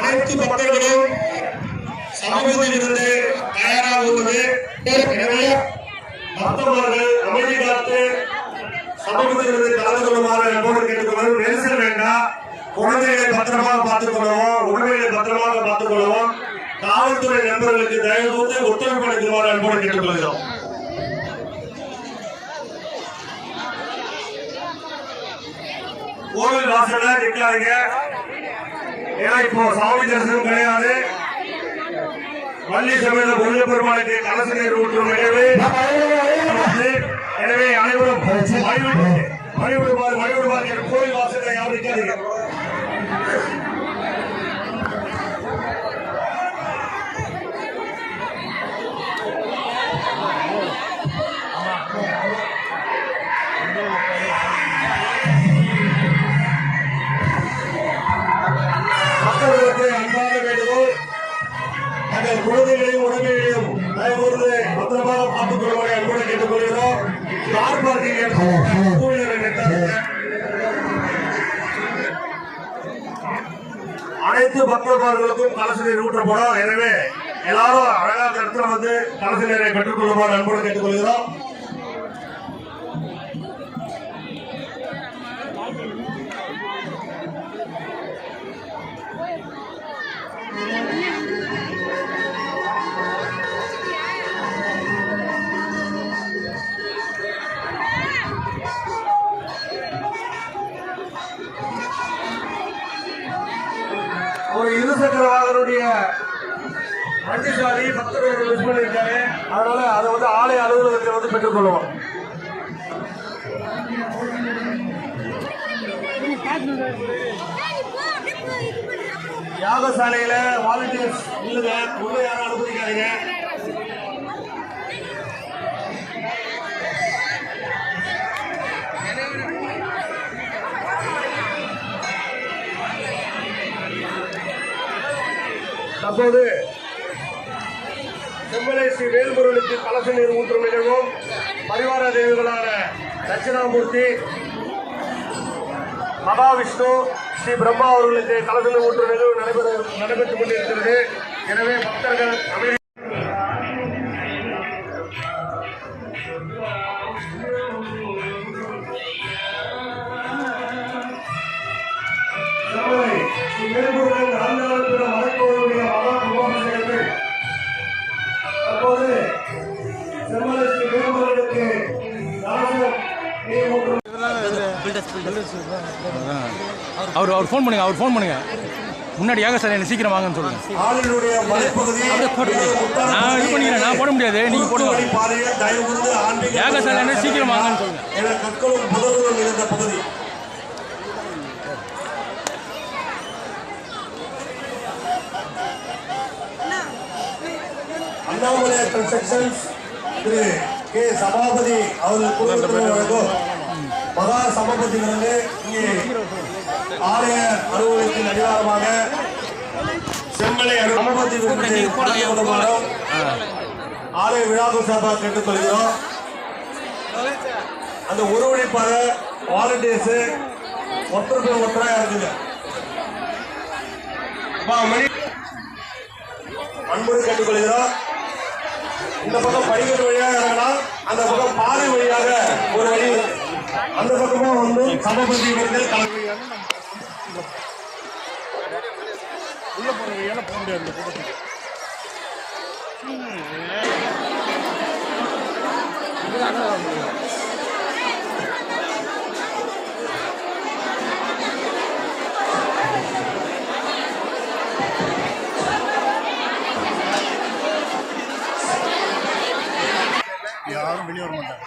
அனைத்து மக்களும் சமூகத்திலிருந்து தயாராகுவது. எனவே பக்தர்கள் அமைதி காத்து சமூகத்திலிருந்து கலந்து கொள்ளுமாறு அன்போடு கேட்டுக்கொள்வோம். நெரிசல் வேண்டாம். குழந்தைகளை பத்திரமாக பார்த்துக் கொள்ளவும், உணவுகளை பத்திரமாக பார்த்துக் கொள்ளவும். காவல்துறை நண்பர்களுக்கு தயவு கூர்ந்து ஒத்துழைப்பு அளிக்குமாறு அன்போடு கேட்டுக்கொள்கிறோம். கோவில் வாசல்ல நிற்காதீங்க. ஏன்னா இப்போ சாமி தரிசனம் கிடையாது. வள்ளி சமேத முருக பெருமாளுக்கு கலச நீர் ஊற்றும் நிகழ்வு. எனவே அனைவரும் வழிவிடுவார். கோவில் வாசல்ல யாரும் நிற்காதீங்க. மக்களுக்கு அன்பான வேண்டுகோள். தங்கள் குழந்தைகளையும் உடமைகளையும் தயவுகூர்ந்து பத்திரமாக பார்த்துக் கொள்ளுமாறு அன்போடு கேட்டுக்கொள்கிறோம். கார் பார்க்கிங் அனைத்து பக்தர்களுக்கும் கலச நீர் ஊற்றப்படும். எனவே எல்லாரும் அழகான இடத்துல வந்து கலச நீரை பெற்றுக் கொள்ளுமாறு அன்போடு கேட்டுக்கொள்கிறோம். ஒரு இருசக்கர வாகனுடைய வண்டிசாலி பக்தர்கள் மிஸ் பண்ணியிருக்காரு. அதனால அதை வந்து ஆலய அலுவலகத்தில் வந்து பெற்றுக் கொள்வோம். யாகசாலையில வாலண்டியர்ஸ் இல்லைங்க, உள்ள யாரும் அனுமதிக்காதீங்க. தற்போது செம்மலை ஸ்ரீ வேல்முருகனுக்கு கலச நீர் ஊற்றும் நிகழ்வும் பரிவார தேவிகளான தட்சிணாமூர்த்தி, மகாவிஷ்ணு, ஸ்ரீ பிரம்மா அவர்களுக்கு கலச நீர் ஊற்றும் நிகழ்வு நடைபெற்றுக் கொண்டிருக்கிறது. எனவே பக்தர்கள் அமைதி வேல்முருகன் ஆண்டாளுடைய மலைக்கோவிலுடைய மகா கும்பாபிஷேகத்தில் தற்போது செம்மலை ஸ்ரீ வேல்முருகனுக்கு அவர் ஃபோன் பண்ணுங்க. முன்னாடி யாகசாலை என்ன சீக்கிரம் வாங்கன்னு சொல்லுங்க. நான் இது பண்ணிக்கிறேன். நான் போட முடியாது, நீங்க போடுங்க. யாகசாலை என்ன சீக்கிரம் வாங்கன்னு சொல்லுங்க. அண்ணாமலை கன்ஸ்ட்ரக்ஷன்ஸ் திரு கே சபாபதி அவர்கள் குழுவினர் வழங்கும் மகா சபாபதி விருது இங்கே ஆலய அலுவலகத்தின் அதிகாரமாக செம்மலை சபாபதி விருது ஆலய விழாக்கு சார்பாக கேட்டுக்கொள்கிறோம். அந்த ஒருவழிப்பாளர் வாலண்டியர்ஸ் ஒற்றராக இருக்குங்க. அன்போடு கேட்டுக்கொள்கிறோம். இந்த பக்கம் படிக்கட்டு வழியாக இறங்கலாம், அந்த பக்கம் பாதை வழியாக ஒரு வழி, அந்த பக்கமும் வந்து சபாபதி இவர்கள் உள்ள போற வழியால போக முடியாது. யாரும் வெளியே வர மாட்டாங்க.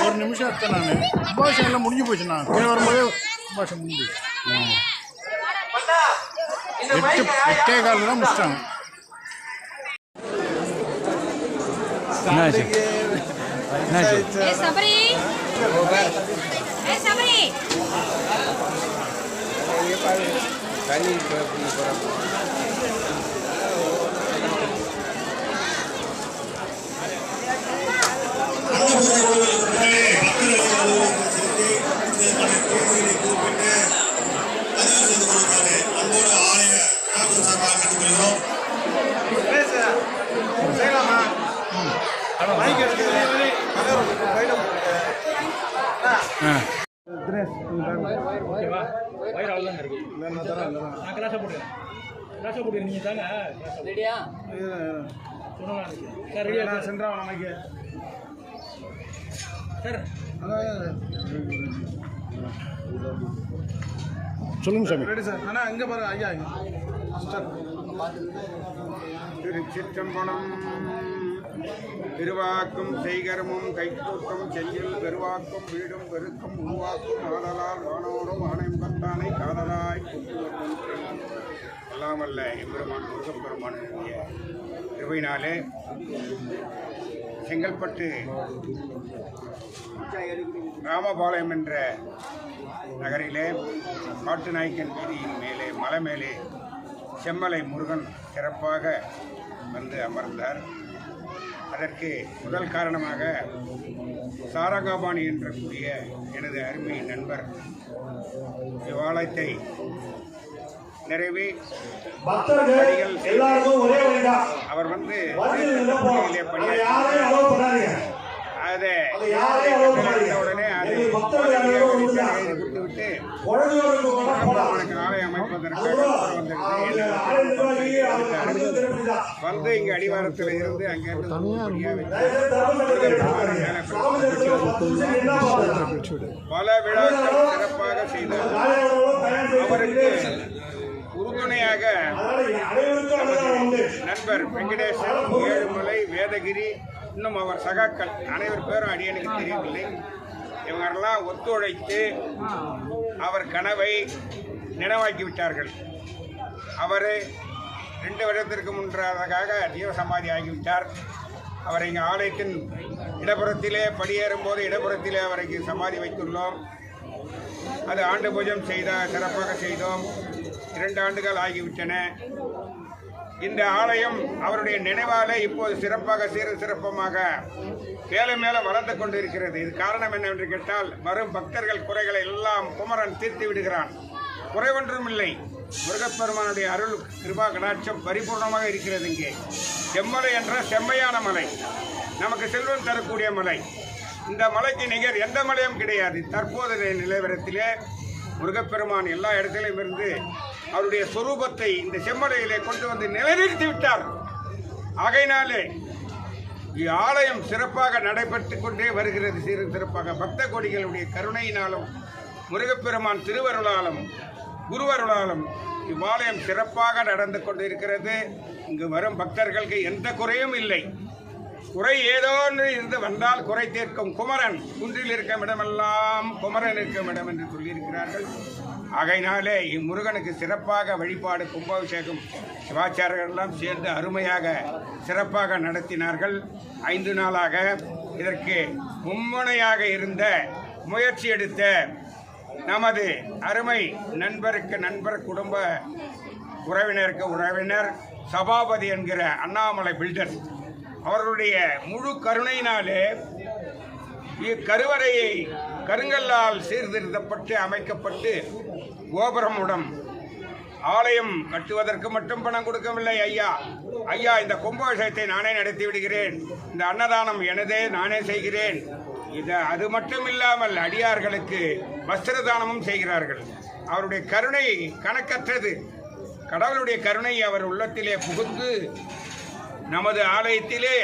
ஒரு நிமிஷம் எடுத்தேன் நான். உபாஷம் எல்லாம் முடிஞ்சு போச்சு. நான் கீழே வரும்போதே உபாஷம் முடிஞ்சு 8:15 தான் முடிச்சிட்டாங்க. ஓகேவா? வயிறு அவ்வளோதாங்க இருக்கு. நான் கிளாஸாக போட்டுக்கிறேன் நீங்கள் தாங்க ரெடியா சொல்லலாம் சார். ரெடியா சென்ட்ரா நமக்கு சார் சொல்லுங்க சாமி. Ready sir. ஆனால் இங்கே பாருங்க ஐயா திருச்சிற்றம்பலம். திருவாக்கும் செய்கரமும் கைக்கூட்டம் செய்யல் பெருவாக்கும் வீடும் பெருக்கும் உருவாக்கும் ஆதலால் வானோரும் ஆணைமுகத்தானை காதலாய் எல்லாமல்ல எம்பெருமான் முருகப்பெருமானுடைய திருவையினாலே செங்கல்பட்டு ராமபாளையம் என்ற நகரிலே காட்டுநாயக்கன் வீதியின் மேலே மலை மேலே செம்மலை முருகன் சிறப்பாக வந்து அமர்ந்தார். அதற்கு முதல் காரணமாக சாரங்காபாணி என்ற கூடிய எனது அருமை நண்பர் இவ்வாலயத்தை நிறைவே அவர் வந்து அதை உடனே கொடுத்துவிட்டு ஆலயம் அமைப்பதற்காக வந்து இங்கு அடிவாரத்தில் இருந்து அங்கிருந்து பல விழாக்கள் சிறப்பாக செய்தார். அவருக்கு உறுதுணையாக நண்பர் வெங்கடேசன், ஏழுமலை, வேதகிரி, இன்னும் அவர் சகாக்கள் அனைவர் பேரும் அடியனுக்கு தெரியவில்லை. இவங்கெல்லாம் ஒத்துழைத்து அவர் கனவை நினைவாக்கி விட்டார்கள். அவர் 2 வருடத்திற்கு முன்னதாக ஜீவசமாதி ஆகிவிட்டார். அவர் இங்கே ஆலயத்தின் இடப்புறத்திலே படியேறும் போது இடப்புறத்திலே அவருக்கு சமாதி வைத்துள்ளோம். அது ஆண்டு பூஜம் சிறப்பாக செய்தோம். 2 ஆண்டுகள் ஆகிவிட்டன. இந்த ஆலயம் அவருடைய நினைவாலே இப்போது சிறப்பாக சிறப்பமாக மேலும் மேலும் வளர்ந்து கொண்டிருக்கிறது. இது காரணம் என்னவென்று கேட்டால், வரும் பக்தர்கள் குறைகளை எல்லாம் குமரன் தீர்த்து விடுகிறான். குறைவொன்றும் இல்லை. முருகப்பெருமானுடைய அருள் கிருபா கடாட்சம் பரிபூர்ணமாக இருக்கிறது. இங்கே செம்மலை என்ற செம்மையான மலை, நமக்கு செல்வம் தரக்கூடிய மலை. இந்த மலைக்கு நிகர் எந்த மலையும் கிடையாது. தற்போதைய நிலவரத்திலே முருகப்பெருமான் எல்லா இடத்திலும் இருந்து அவருடைய சொரூபத்தை இந்த செம்மலையிலே கொண்டு வந்து நிலைநிறுத்தி விட்டார். ஆகையினாலே ஆலயம் சிறப்பாக நடைபெற்று கொண்டே வருகிறது. சிறப்பாக பக்த கோடிகளுடைய கருணையினாலும் முருகப்பெருமான் திருவருளாலும் குருவருளாலும் இவ்வாலயம் சிறப்பாக நடந்து கொண்டிருக்கிறது. இங்கு வரும் பக்தர்களுக்கு எந்த குறையும் இல்லை. குறை ஏதோ இருந்து வந்தால் குறை தீர்க்கும் குமரன். குன்றில் இருக்கும் இடமெல்லாம் குமரன் இருக்கும் இடம் என்று சொல்லியிருக்கிறார்கள். ஆகையினாலே இம்முருகனுக்கு சிறப்பாக வழிபாடு கும்பாபிஷேகம் சிவாச்சாரியர்கள் எல்லாம் சேர்ந்து அருமையாக சிறப்பாக நடத்தினார்கள். 5 நாளாக இதற்கு மும்முனையாக இருந்த முயற்சி எடுத்த நமது அருமை நண்பருக்கு நண்பர், குடும்ப உறவினருக்கு உறவினர், சபாபதி என்கிற அண்ணாமலை பில்டர்ஸ் அவர்களுடைய முழு கருணையினாலே இக்கருவறையை கருங்கல்லால் சீர்திருத்தப்பட்டு அமைக்கப்பட்டு கோபுரமுடன் ஆலயம் கட்டுவதற்கு மட்டும் பணம் கொடுக்கவில்லை. ஐயா இந்த கும்பாபிஷேகத்தை நானே நடத்தி விடுகிறேன், இந்த அன்னதானம் எனதே நானே செய்கிறேன். அது மட்டும் இல்லாமல் அடியார்களுக்கு வஸ்திரதானமும் செய்கிறார்கள். அவருடைய கருணை கணக்கற்றது. கடவுளுடைய கருணை அவர் உள்ளத்திலே புகுந்து நமது ஆலயத்திலே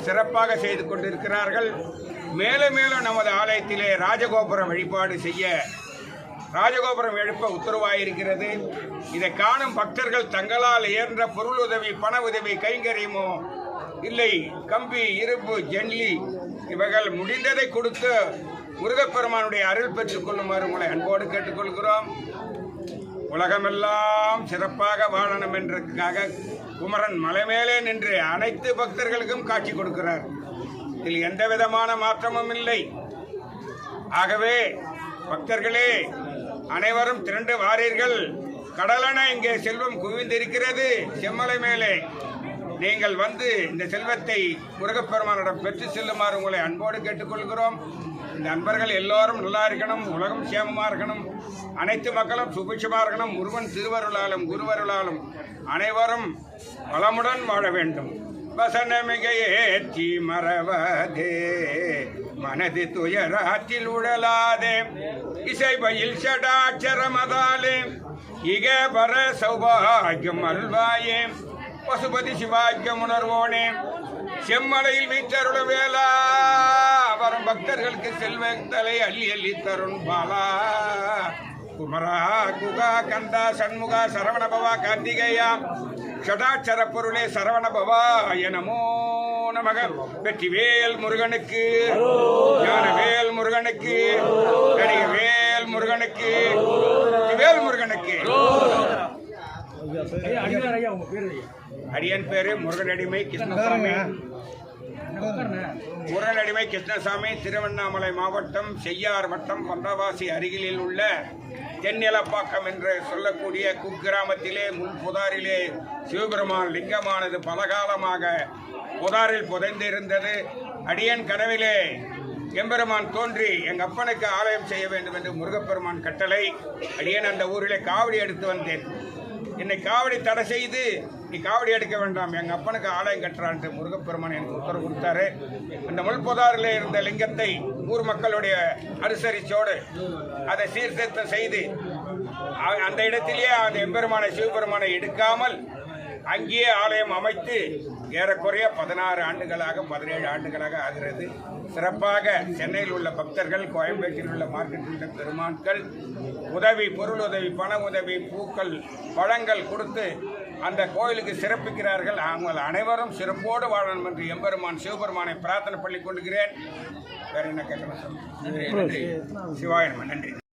சிறப்பாக செய்து கொண்டிருக்கிறார்கள். மேலும் மேலும் நமது ஆலயத்திலே ராஜகோபுரம் வழிபாடு செய்ய, ராஜகோபுரம் எழுப்ப உத்தரவாயிருக்கிறது. இதை காணும் பக்தர்கள் தங்களால் இயன்ற பொருள் உதவி, பண உதவி, கைங்கரியமோ இல்லை கம்பி, இரும்பு, ஜெல்லி இவைகள் முடிந்ததை கொடுத்து முருகப்பெருமானுடைய அருள் பெற்றுக் கொள்ளுமாறு உங்களை அன்போடு கேட்டுக்கொள்கிறோம். உலகமெல்லாம் சிறப்பாக வாழணும் என்றதுக்காக குமரன் மலை மேலே நின்று அனைத்து பக்தர்களுக்கும் காட்சி கொடுக்கிறார். இதில் எந்த விதமான மாற்றமும் இல்லை. ஆகவே பக்தர்களே அனைவரும் திரண்டு வாரீர்கள். கடலென இங்கே செல்வம் குவிந்திருக்கிறது. செம்மலை மேலே நீங்கள் வந்து இந்த செல்வத்தை முருகப்பெருமானிடம் பெற்று செல்லுமாறு உங்களை அன்போடு கேட்டுக்கொள்கிறோம். இந்த அன்பர்கள் எல்லோரும் நல்லா இருக்கணும், உலகம் சேமமாக இருக்கணும், அனைத்து மக்களும் சுபிட்சமாக இருக்கணும். முருகன் திருவருளாலும் குருவருளாலும் அனைவரும் வளமுடன் வாழ வேண்டும். வசனமிக ஏற்றி மறவதே மனது துயராற்றில் உழலாதே இசைபயில் ஷடாட்சரமதாலே இக பர சௌபாகியம் அருள்வாயே பசுபதி சிவாக்கியம் உணர்வோனே செம்மலையில் வீச்சருள வேளா வரும் பக்தர்களுக்கு செல்வத்தலை அள்ளி அள்ளி தருண் பாலா குமரா குகா கந்தா சண்முகா சரவணபவா கார்த்திகேயா ஷடாட்சர பொருளே சரவணபவா நமோ நமக. வெற்றிவேல் முருகனுக்கு, ஞானவேல் முருகனுக்கு, வேல் முருகனுக்கு, வேல் முருகனுக்கு. அடியன் பேரு முருகனடிமை கிருஷ்ணசாமி. முருகனடிமை கிருஷ்ணசாமி, திருவண்ணாமலை மாவட்டம் செய்யார் வட்டம் பந்தவாசி அருகிலில் உள்ள தென்னிலப்பாக்கம் என்று சொல்லக்கூடிய குக்கிராமத்திலே முன் புதாரிலே சிவபெருமான் லிங்கமானது பலகாலமாக புதாரில் புதைந்திருந்தது. அடியன் கனவிலே எம்பெருமான் தோன்றி எங்கள் அப்பனுக்கு ஆலயம் செய்ய வேண்டும் என்று முருகப்பெருமான் கட்டளை. அடியன் அந்த ஊரிலே காவடி எடுத்து வந்தேன். என்னை காவடி தடை செய்து நீ காவடி எடுக்க வேண்டாம், எங்கள் அப்பனுக்கு ஆலயம் கட்டுறான்ட்டு முருகப்பெருமான் எனக்கு உத்தரவு கொடுத்தாரு. அந்த முள்புதாரில் இருந்த லிங்கத்தை ஊர் மக்களுடைய அனுசரிச்சோடு அதை சீர்திருத்தம் செய்து அந்த இடத்திலேயே அந்த எம்பெருமானை சிவபெருமானை எடுக்காமல் அங்கேயே ஆலயம் அமைத்து ஏறக்குறைய 16 ஆண்டுகளாக 17 ஆண்டுகளாக ஆகிறது. சிறப்பாக சென்னையில் உள்ள பக்தர்கள், கோயம்பேட்டில் உள்ள மார்க்கெட்டில் உள்ள பெருமான்கள் உதவி, பொருள் உதவி, பண உதவி, பூக்கள், பழங்கள் கொடுத்து அந்த கோயிலுக்கு சிறப்பிக்கிறார்கள். அவங்க அனைவரும் சிறப்போடு வாழணும் என்று எம்பெருமான் சிவபெருமானை பிரார்த்தனை பண்ணி கொள்கிறேன். வேற என்ன கேட்கணும்? நன்றி. சிவாய நம. நன்றி.